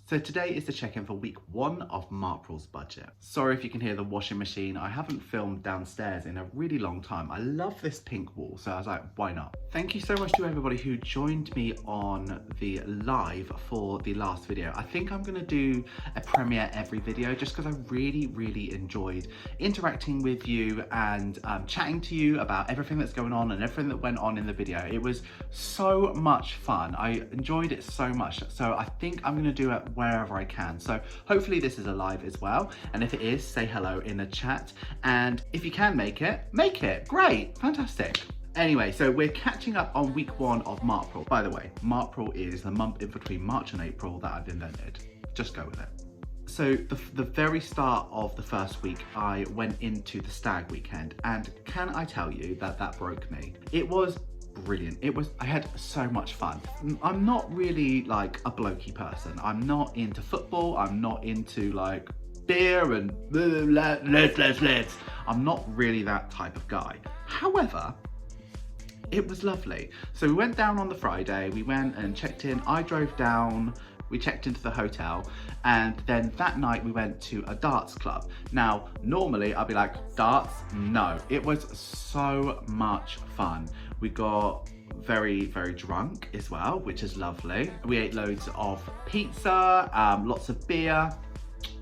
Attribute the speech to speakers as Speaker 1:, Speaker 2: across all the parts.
Speaker 1: So today is the check-in for week 1 of Marpril's budget. Sorry if you can hear the washing machine. I haven't filmed downstairs in a really long time. I love this pink wall, so I was like, why not? Thank you so much to everybody who joined me on the live for the last video. I think I'm gonna do a premiere every video just because I really enjoyed interacting with you and chatting to you about everything that's going on and everything that went on in the video. It was so much fun. I enjoyed it so much. So I think I'm gonna do it wherever I can. So hopefully this is a live as well. And if it is, say hello in the chat. And if you can make it, great, fantastic. Anyway, so we're catching up on week 1 of Marpril. By the way, Marpril is the month in between March and April that I've invented. Just go with it. So the very start of the first week, I went into the Stag weekend, and can I tell you that that broke me? It was brilliant. I had so much fun. I'm not really like a blokey person. I'm not into football. I'm not into like beer and let's. I'm not really that type of guy. However, it was lovely. So we went down on the Friday, we went and checked in. I drove down, we checked into the hotel, and then that night we went to a darts club. Now, normally I'd be like, darts? No. It was so much fun. We got very drunk as well, which is lovely. We ate loads of pizza, lots of beer.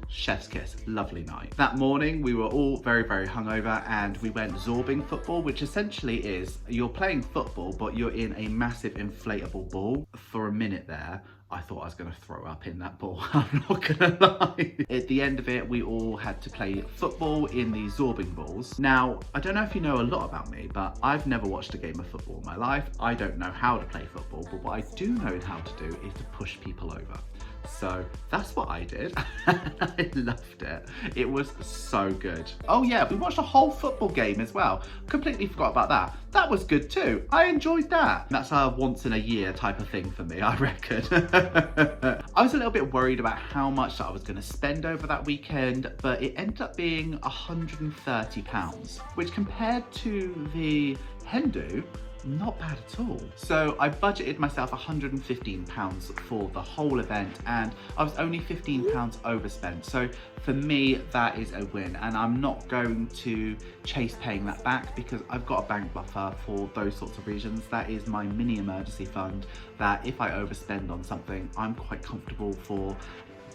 Speaker 1: Chef's kiss, lovely night. That morning we were all very hungover, and we went zorbing football, which essentially is you're playing football but you're in a massive inflatable ball. For a minute there I thought I was gonna throw up in that ball. I'm not gonna lie. At the end of it, we all had to play football in the zorbing balls. Now, I don't know if you know a lot about me, but I've never watched a game of football in my life. I don't know how to play football, but what I do know how to do is to push people over. So that's what I did. I loved it. It was so good. Oh yeah, we watched a whole football game as well. Completely forgot about that. That was good too. I enjoyed that. That's a once in a year type of thing for me, I reckon. I was a little bit worried about how much I was going to spend over that weekend, but it ended up being £130, which compared to the Hindu, not bad at all. So I budgeted myself £115 for the whole event, and I was only £15 overspent. So for me, that is a win, and I'm not going to chase paying that back because I've got a bank buffer for those sorts of reasons. That is my mini emergency fund, that if I overspend on something, I'm quite comfortable for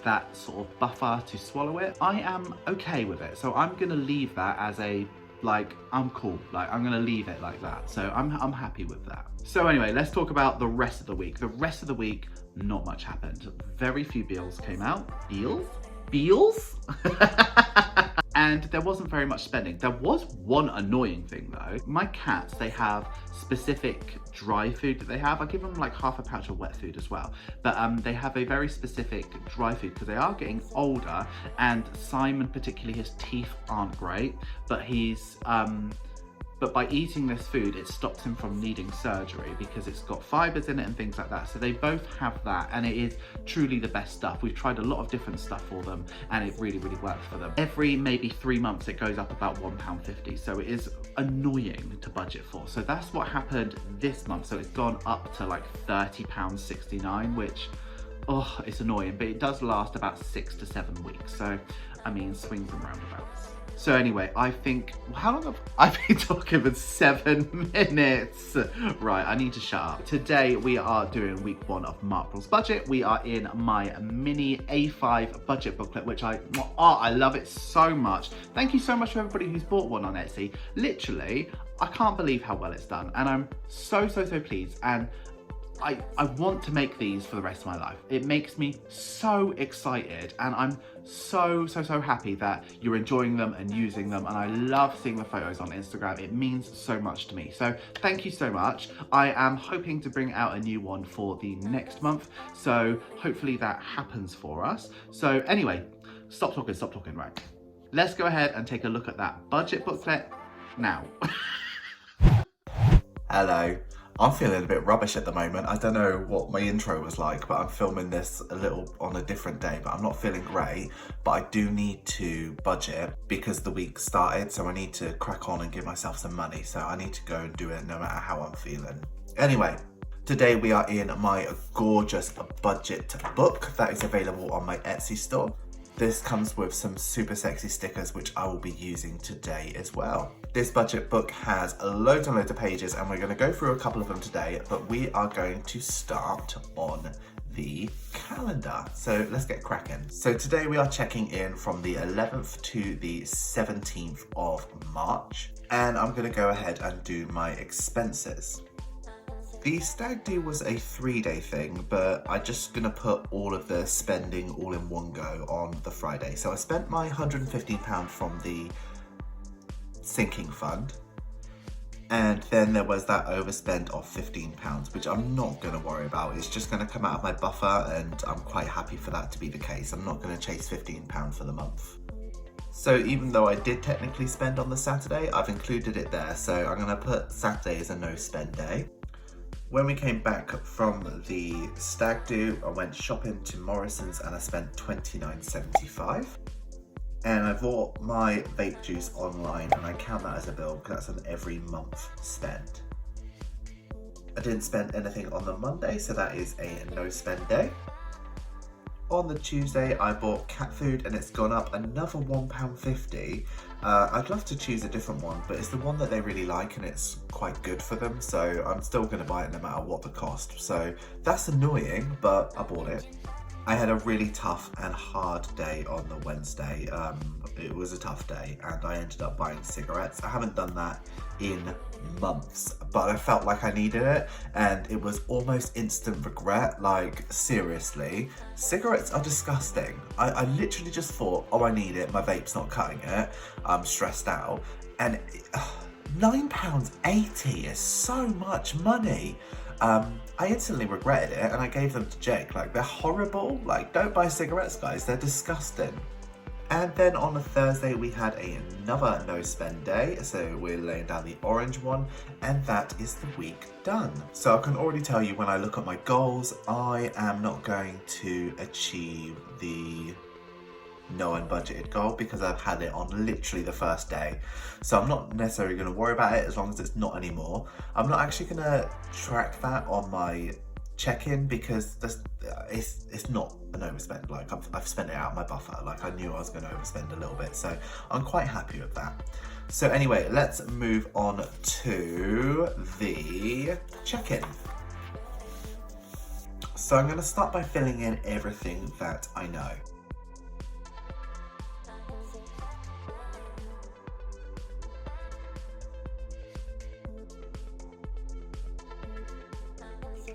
Speaker 1: that sort of buffer to swallow it. I am okay with it. So I'm gonna leave that as a like, I'm cool, like I'm gonna leave it like that. So I'm happy with that. So anyway, let's talk about the rest of the week. The rest of the week, not much happened. Very few bills came out. Bills? And there wasn't very much spending. There was one annoying thing though. My cats, they have specific dry food that they have. I give them like half a pouch of wet food as well. But they have a very specific dry food because they are getting older, and Simon particularly, his teeth aren't great, but but by eating this food, it stops him from needing surgery because it's got fibers in it and things like that. So they both have that, and it is truly the best stuff. We've tried a lot of different stuff for them, and it really works for them. Every maybe 3 months, it goes up about £1.50. So it is annoying to budget for. So that's what happened this month. So it's gone up to like £30.69, which, oh, it's annoying, but it does last about 6 to 7 weeks. So, I mean, swings and roundabouts. So anyway, I think, how long have I been talking for 7 minutes? Right, I need to shut up. Today we are doing week 1 of Marpril's budget. We are in my mini A5 budget booklet, which I love it so much. Thank you so much to everybody who's bought one on Etsy. Literally, I can't believe how well it's done, and I'm so pleased. And I want to make these for the rest of my life. It makes me so excited, and I'm so happy that you're enjoying them and using them, and I love seeing the photos on Instagram. It means so much to me. So thank you so much. I am hoping to bring out a new one for the next month, so hopefully that happens for us. So anyway, stop talking, right. Let's go ahead and take a look at that budget booklet now.
Speaker 2: Hello. I'm feeling a bit rubbish at the moment. I don't know what my intro was like, but I'm filming this a little on a different day, but I'm not feeling great. But I do need to budget because the week started, so I need to crack on and give myself some money. So I need to go and do it no matter how I'm feeling. Anyway, Today we are in my gorgeous budget book that is available on my Etsy store. This comes with some super sexy stickers which I will be using today as well. This budget book has loads and loads of pages and we're going to go through a couple of them today, but we are going to start on the calendar. So let's get cracking. So today we are checking in from the 11th to the 17th of March, and I'm going to go ahead and do my expenses. The Stag do was a 3-day thing, but I'm just going to put all of the spending all in one go on the Friday. So I spent my £115 from the sinking fund, and then there was that overspend of £15, which I'm not going to worry about. It's just going to come out of my buffer, and I'm quite happy for that to be the case. I'm not going to chase £15 for the month. So even though I did technically spend on the Saturday, I've included it there. So I'm going to put Saturday as a no spend day. When we came back from the Stag do, I went shopping to Morrison's and I spent £29.75. And I bought my vape juice online, and I count that as a bill because that's an every month spend. I didn't spend anything on the Monday, so that is a no spend day. On the Tuesday, I bought cat food and it's gone up another £1.50. I'd love to choose a different one, but it's the one that they really like and it's quite good for them, so I'm still going to buy it no matter what the cost. So that's annoying, but I bought it. I had a really tough and hard day on the Wednesday. It was a tough day and I ended up buying cigarettes. I haven't done that in months, but I felt like I needed it and it was almost instant regret. Like, seriously, cigarettes are disgusting. I literally just thought, oh, I need it, my vape's not cutting it, I'm stressed out, and £9.80 is so much money. I instantly regretted it and I gave them to Jake. Like, they're horrible. Like, don't buy cigarettes, guys, they're disgusting. And then on a Thursday we had another no spend day, so we're laying down the orange one, and that is the week done. So I can already tell you, when I look at my goals, I am not going to achieve the no unbudgeted goal because I've had it on literally the first day. So I'm not necessarily going to worry about it as long as it's not anymore. I'm not actually going to track that on my check-in because it's not an overspend. Like, I've spent it out of my buffer. Like, I knew I was going to overspend a little bit, so I'm quite happy with that. So anyway, let's move on to the check-in. So I'm going to start by filling in everything that I know.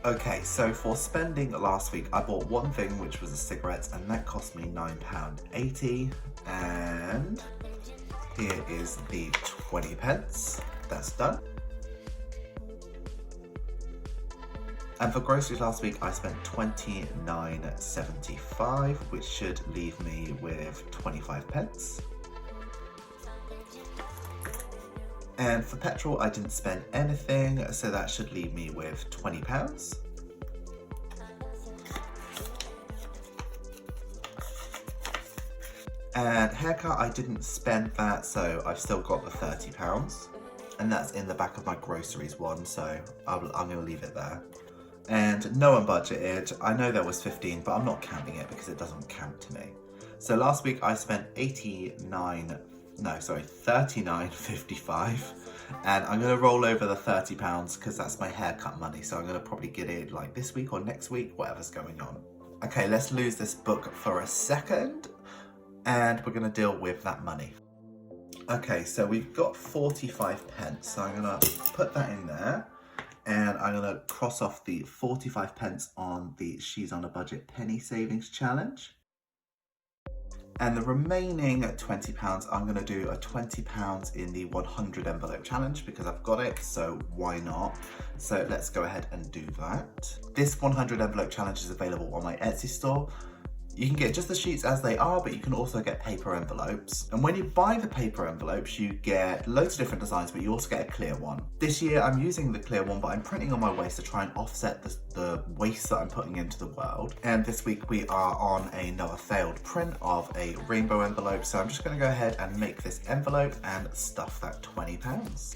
Speaker 2: Okay, so for spending last week, I bought one thing, which was a cigarette, and that cost me £9.80. And here is the 20p. That's done. And for groceries last week, I spent £29.75, which should leave me with 25p. And for petrol, I didn't spend anything, so that should leave me with £20. And haircut, I didn't spend that, so I've still got the £30. And that's in the back of my groceries one, so I'm going to leave it there. And no unbudgeted, I know there was 15, but I'm not counting it because it doesn't count to me. So last week I spent £39.55, and I'm going to roll over the £30 because that's my haircut money, so I'm going to probably get it like this week or next week, whatever's going on. Okay, let's lose this book for a second and we're going to deal with that money. Okay, so we've got 45p, so I'm going to put that in there and I'm going to cross off the 45p on the She's on a Budget penny savings challenge. And the remaining £20, I'm going to do a £20 in the 100 envelope challenge because I've got it, so why not? So let's go ahead and do that. This 100 envelope challenge is available on my Etsy store. You can get just the sheets as they are, but you can also get paper envelopes. And when you buy the paper envelopes, you get loads of different designs, but you also get a clear one. This year I'm using the clear one, but I'm printing on my waste to try and offset the waste that I'm putting into the world. And this week we are on another failed print of a rainbow envelope. So I'm just gonna go ahead and make this envelope and stuff that £20.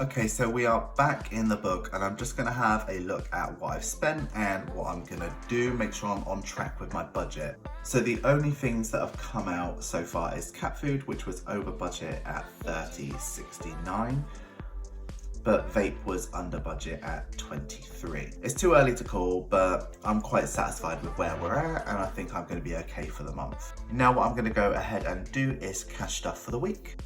Speaker 2: Okay, so we are back in the book and I'm just gonna have a look at what I've spent and what I'm gonna do, make sure I'm on track with my budget. So the only things that have come out so far is cat food, which was over budget at $30.69. But vape was under budget at $23. It's too early to call, but I'm quite satisfied with where we're at and I think I'm gonna be okay for the month. Now what I'm gonna go ahead and do is cash stuff for the week.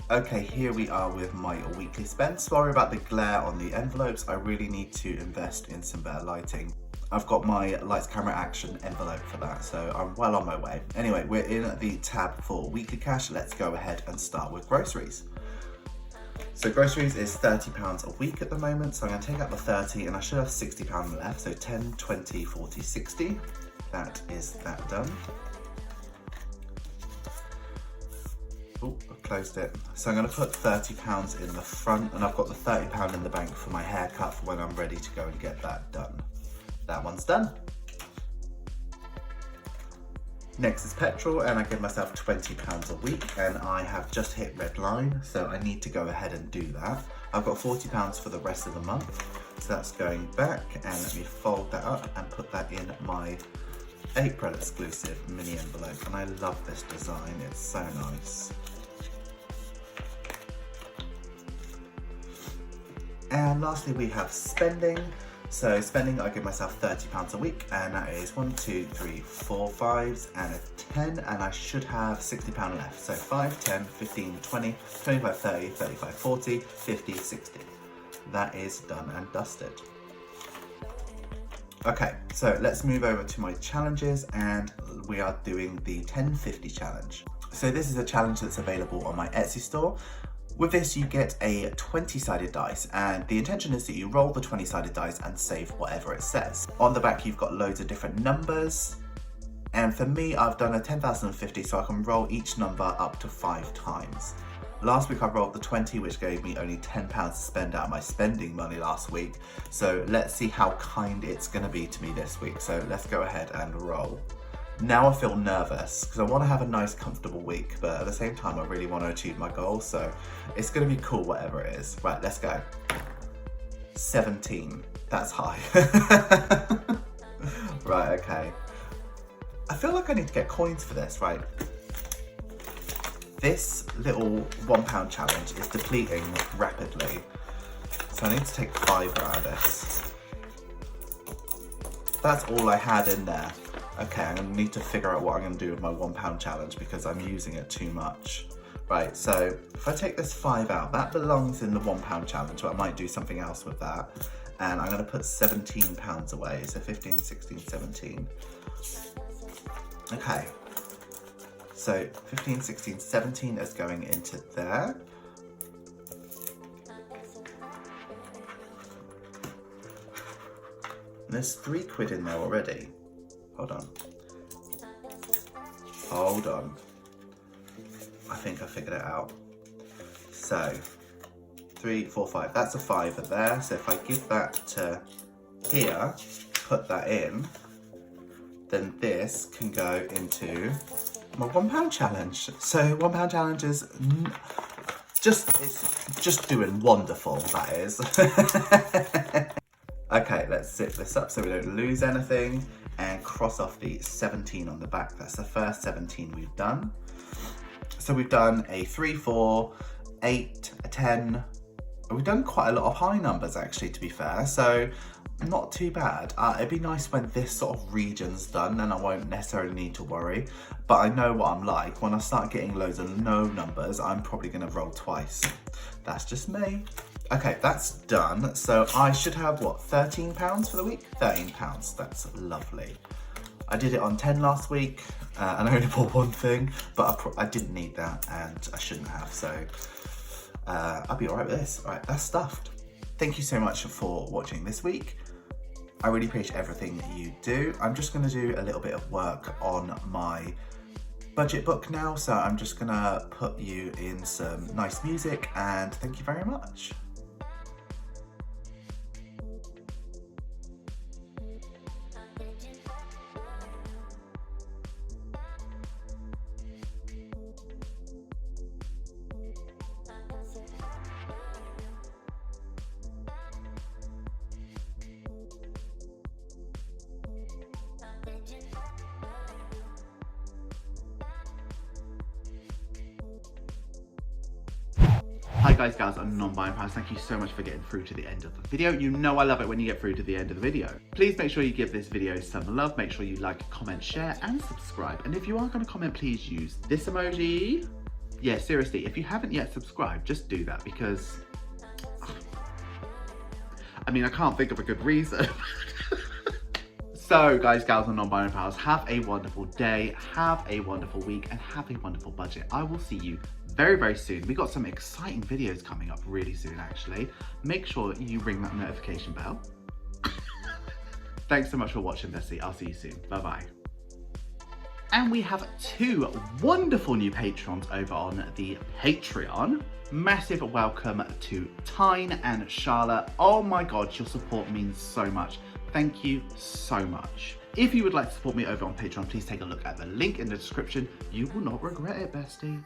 Speaker 2: Okay, here we are with my weekly spend. Sorry about the glare on the envelopes. I really need to invest in some better lighting. I've got my lights, camera, action envelope for that, so I'm well on my way. Anyway, we're in the tab for weekly cash. Let's go ahead and start with groceries. So groceries is £30 a week at the moment, so I'm going to take out the 30 and I should have £60 left, so 10, 20, 40, 60. That is that done. Oh, I've closed it. So I'm going to put £30 in the front and I've got the £30 in the bank for my haircut for when I'm ready to go and get that done. That one's done. Next is petrol and I give myself £20 a week and I have just hit red line, so I need to go ahead and do that. I've got £40 for the rest of the month, so that's going back, and let me fold that up and put that in my April exclusive mini envelope, and I love this design, it's so nice. And lastly we have spending. So spending, I give myself £30 a week, and that is 1, 2, 3, 4 5s and a 10, and I should have £60 left. So 5, 10, 15, 20, 25, 30, 35, 40, 50, 60. That is done and dusted. Okay, so let's move over to my challenges, and we are doing the 10-50 challenge. So this is a challenge that's available on my Etsy store. With this, you get a 20-sided dice, and the intention is that you roll the 20-sided dice and save whatever it says. On the back, you've got loads of different numbers, and for me, I've done a 10,050, so I can roll each number up to 5 times. Last week, I rolled the 20, which gave me only £10 to spend out of my spending money last week, so let's see how kind it's going to be to me this week. So let's go ahead and roll. Now I feel nervous because I want to have a nice comfortable week, but at the same time I really want to achieve my goal, so it's going to be cool whatever it is. Right, let's go. 17, that's high. Right, okay. I feel like I need to get coins for this, right? This little £1 challenge is depleting rapidly, so I need to take 5 out of this. That's all I had in there. Okay, I'm gonna need to figure out what I'm gonna do with my £1 challenge because I'm using it too much. Right, so if I take this 5 out, that belongs in the £1 challenge, but I might do something else with that. And I'm gonna put £17 away, so 15, 16, 17. Okay, so 15, 16, 17 is going into there. And there's £3 in there already. Hold on. Hold on. I think I figured it out. So, 3, 4, 5. That's a 5 there. So if I give that to here, put that in, then this can go into my £1 challenge. So £1 challenge is it's just doing wonderful, that is. Okay, let's zip this up so we don't lose anything and cross off the 17 on the back. That's the first 17 we've done. So we've done a 3, 4, 8, a 10. We've done quite a lot of high numbers actually, to be fair, so not too bad. It'd be nice when this sort of region's done and I won't necessarily need to worry, but I know what I'm like. When I start getting loads of no numbers, I'm probably gonna roll twice. That's just me. Okay, that's done. So I should have, what, £13 for the week? £13, that's lovely. I did it on 10 last week and I only bought one thing, but I didn't need that and I shouldn't have, so I'll be all right with this. All right, that's stuffed. Thank you so much for watching this week. I really appreciate everything you do. I'm just gonna do a little bit of work on my budget book now, so I'm just gonna put you in some nice music and thank you very much.
Speaker 1: guys, gals, and non-binary pals, thank you so much for getting through to the end of the video. You know I love it when you get through to the end of the video. Please make sure you give this video some love. Make sure you like, comment, share, and subscribe. And if you are going to comment, please use this emoji. Yeah, seriously, if you haven't yet subscribed, just do that because, I mean, I can't think of a good reason. So guys, gals, and non-binary pals, have a wonderful day, have a wonderful week, and have a wonderful budget. I will see you very, very soon. We got some exciting videos coming up really soon, actually. Make sure you ring that notification bell. Thanks so much for watching, Bessie. I'll see you soon. Bye-bye. And we have 2 wonderful new patrons over on the Patreon. Massive welcome to Tyne and Charlotte. Oh my God, your support means so much. Thank you so much. If you would like to support me over on Patreon, please take a look at the link in the description. You will not regret it, bestie.